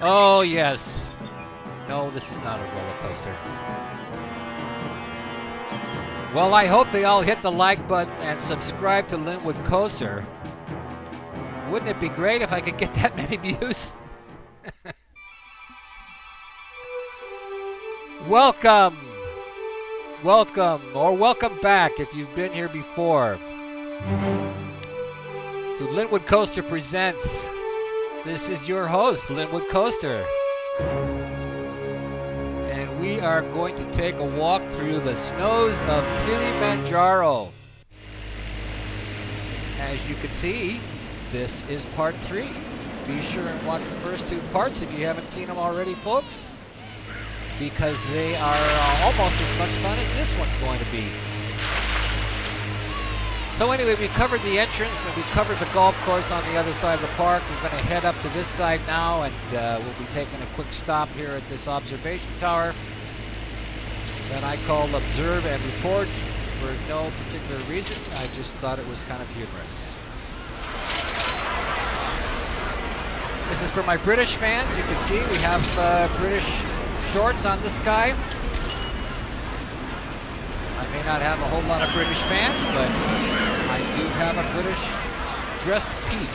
Oh, yes. No, this is not a roller coaster. Well, I hope they all hit the like button and subscribe to LynwoodCoaster. Wouldn't it be great if I could get that many views? Welcome. Welcome, or welcome back if you've been here before, to LynwoodCoaster Presents. This is your host, LynwoodCoaster. And we are going to take a walk through the snows of Kilimanjaro. As you can see, this is part 3. Be sure and watch the first 2 parts if you haven't seen them already, folks, because they are almost as much fun as this one's going to be. So anyway, we covered the entrance and we covered the golf course on the other side of the park. We're going to head up to this side now, and we'll be taking a quick stop here at this observation tower that I call Observe and Report for no particular reason. I just thought it was kind of humorous. This is for my British fans. You can see we have British shorts on this guy. I may not have a whole lot of British fans, but I do have a British dressed peep.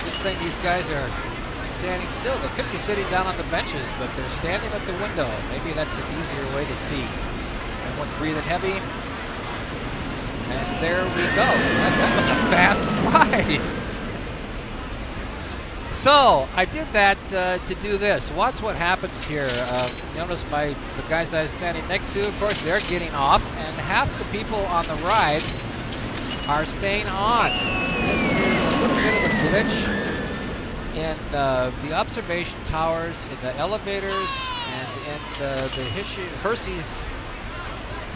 Good thing these guys are standing still. They could be sitting down on the benches, but they're standing at the window. Maybe that's an easier way to see. Everyone's breathing heavy. And there we go. That was a fast ride. So, I did that to do this. Watch what happens here. Notice the guys I was standing next to, of course, they're getting off, and half the people on the ride are staying on. This is a little bit of a glitch in the observation towers, in the elevators, and in the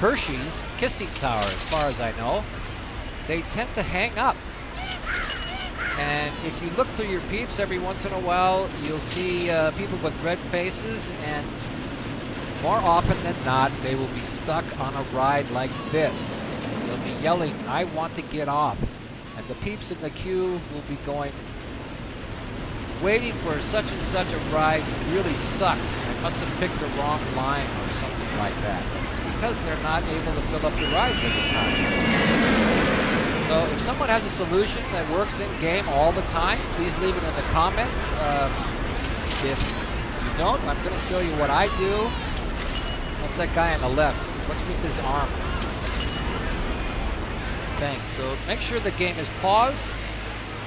Hershey's kissing tower, as far as I know. They tend to hang up. And if you look through your peeps every once in a while, you'll see people with red faces, and more often than not, they will be stuck on a ride like this. They'll be yelling, "I want to get off." And the peeps in the queue will be going, "Waiting for such and such a ride really sucks. I must have picked the wrong line," or something like that. It's because they're not able to fill up the rides every time. So if someone has a solution that works in-game all the time, please leave it in the comments. If you don't, I'm going to show you what I do. What's that guy on the left? What's with his arm thing? So make sure the game is paused.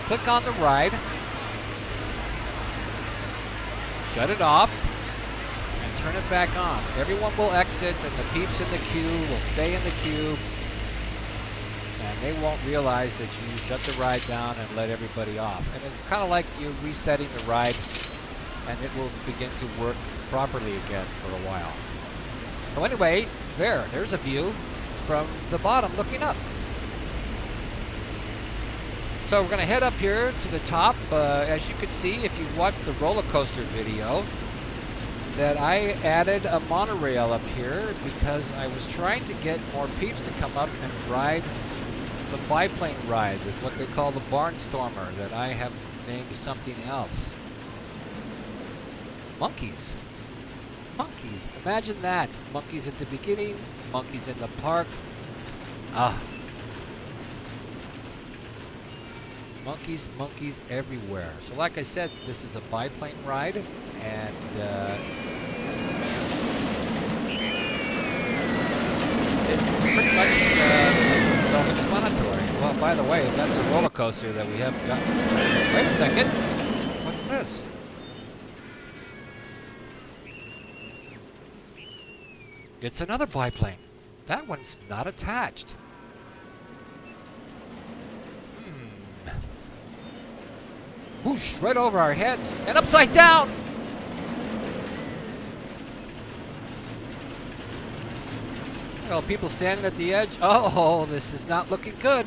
Click on the ride. Shut it off. And turn it back on. Everyone will exit, and the peeps in the queue will stay in the queue. And they won't realize that you shut the ride down and let everybody off. And it's kind of like you resetting the ride, and it will begin to work properly again for a while. So anyway, there's a view from the bottom looking up. So we're going to head up here to the top. As you can see, if you watched the roller coaster video, that I added a monorail up here because I was trying to get more peeps to come up and ride the Biplane ride with what they call the Barnstormer, that I have named something else. Monkeys. Monkeys. Imagine that. Monkeys at the beginning, monkeys in the park. Monkeys, monkeys everywhere. So like I said, this is a biplane ride, and it's pretty much self-explanatory. Well, by the way, that's a roller coaster that we haven't gotten. Wait a second. What's this? It's another biplane. That one's not attached. Whoosh, right over our heads and upside down. Well, people standing at the edge. Oh, this is not looking good.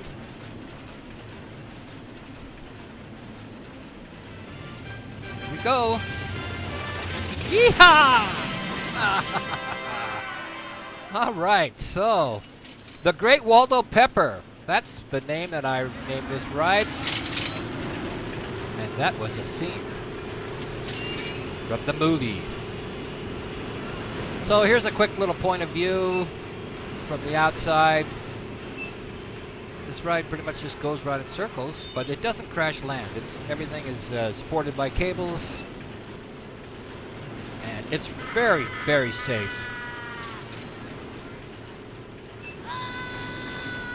Here we go. Yeehaw! All right, so the Great Waldo Pepper. That's the name that I named this ride. That was a scene from the movie. So here's a quick little point of view from the outside. This ride pretty much just goes around in circles, but it doesn't crash land. Everything is supported by cables, and it's very, very safe.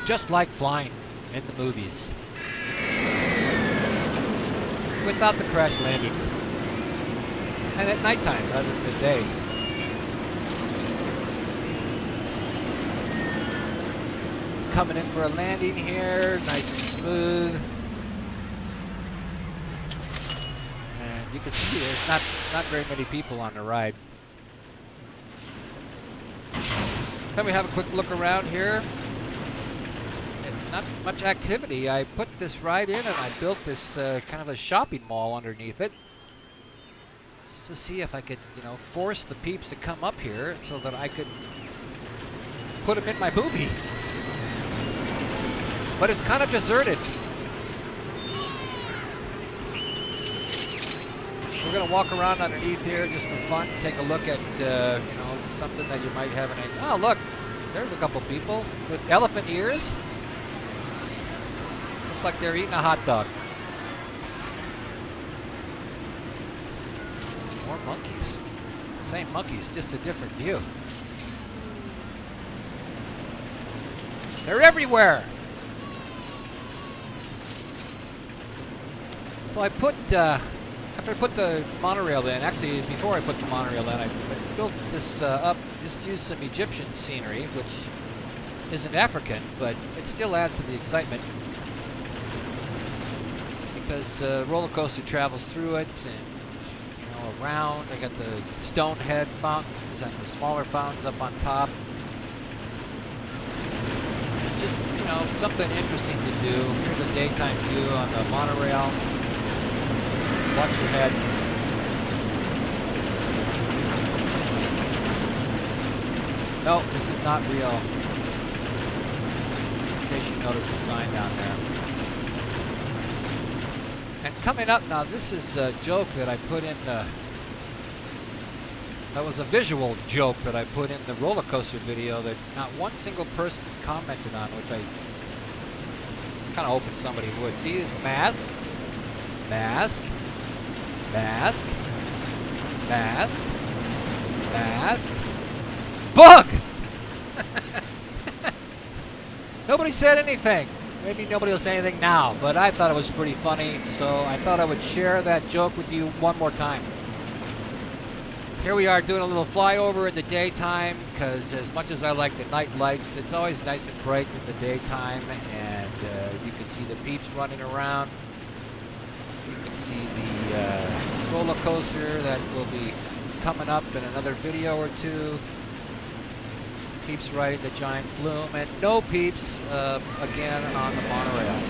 Just like flying in the movies, without the crash landing, and at nighttime rather than the day. Coming in for a landing here, nice and smooth. And you can see there's not very many people on the ride. Then we have a quick look around here. And not much activity. I put this ride in and I built this kind of a shopping mall underneath it. Just to see if I could, force the peeps to come up here so that I could put them in my movie. But it's kind of deserted. We're going to walk around underneath here just for fun, take a look at, something that you might have in a... Oh, look, there's a couple people with elephant ears. Look like they're eating a hot dog. More monkeys. Same monkeys, just a different view. They're everywhere. So I put, after I put the monorail in, actually before I put the monorail in, I built this up, just used some Egyptian scenery, which isn't African, but it still adds to the excitement. Because roller coaster travels through it and, around. I got the stone head fountains and the smaller fountains up on top. Just, something interesting to do. Here's a daytime view on the monorail. Watch your head. No, this is not real. In case you notice the sign down there. And coming up now, this is a joke that I put in the... That was a visual joke that I put in the roller coaster video that not one single person has commented on, which I kind of hoping somebody would. See his mask? Mask. Mask. Mask. Mask. Bug! Nobody said anything. Maybe nobody will say anything now, but I thought it was pretty funny, so I thought I would share that joke with you one more time. Here we are doing a little flyover in the daytime, because as much as I like the night lights, it's always nice and bright in the daytime, and you can see the peeps running around. You can see the roller coaster that will be coming up in another video or two. Peeps riding the giant flume, and no peeps again on the monorail.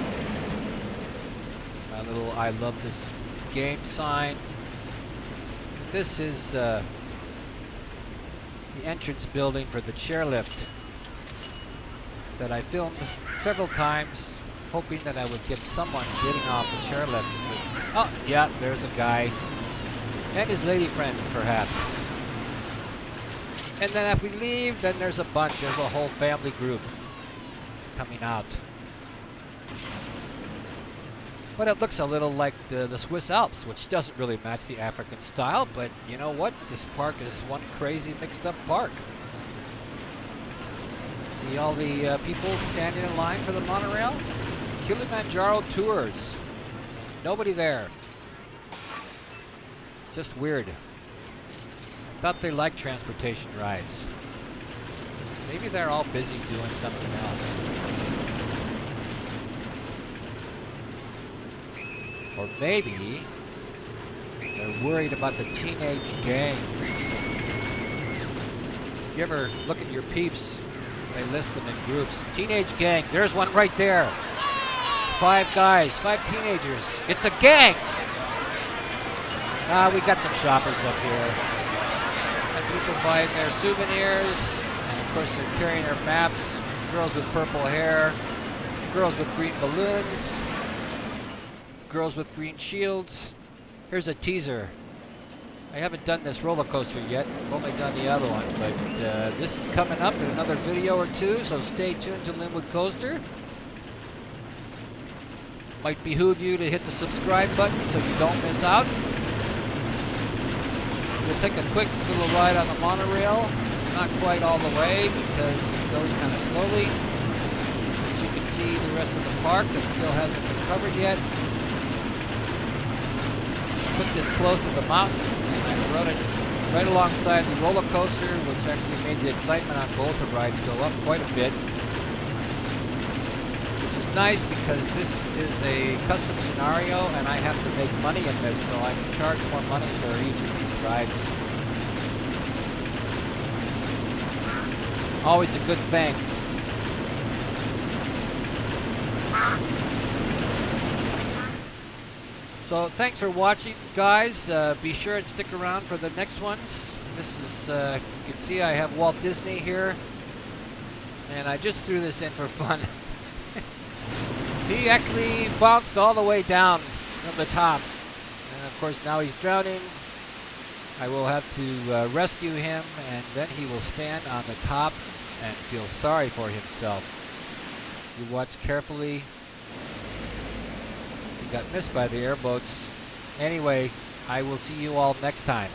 My little I love this game sign. This is the entrance building for the chairlift that I filmed several times, hoping that I would get someone getting off the chairlift. Oh, yeah, there's a guy. And his lady friend, perhaps. And then if we leave, then there's a bunch. There's a whole family group coming out. But it looks a little like the Swiss Alps, which doesn't really match the African style, but you know what? This park is one crazy mixed up park. See all the people standing in line for the monorail? Kilimanjaro tours. Nobody there. Just weird. I thought they liked transportation rides. Maybe they're all busy doing something else. Or maybe they're worried about the teenage gangs. If you ever look at your peeps, they list them in groups. Teenage gangs. There's one right there. 5 guys, 5 teenagers. It's a gang. We got some shoppers up here. And people buying their souvenirs. And of course they're carrying their maps. Girls with purple hair. Girls with green balloons. Girls with Green Shields. Here's a teaser. I haven't done this roller coaster yet. I've only done the other one, but this is coming up in another video or two, so stay tuned to Linwood Coaster. Might behoove you to hit the subscribe button so you don't miss out. We'll take a quick little ride on the monorail. Not quite all the way because it goes kind of slowly. As you can see, the rest of the park that still hasn't been covered yet. Put this close to the mountain, and I rode it right alongside the roller coaster, which actually made the excitement on both the rides go up quite a bit. Which is nice because this is a custom scenario, and I have to make money in this, so I can charge more money for each of these rides. Always a good thing. So thanks for watching, guys. Be sure and stick around for the next ones. This is, you can see I have Walt Disney here. And I just threw this in for fun. He actually bounced all the way down from the top. And of course now he's drowning. I will have to rescue him, and then he will stand on the top and feel sorry for himself. You watch carefully. He got missed by the airboats. Anyway, I will see you all next time.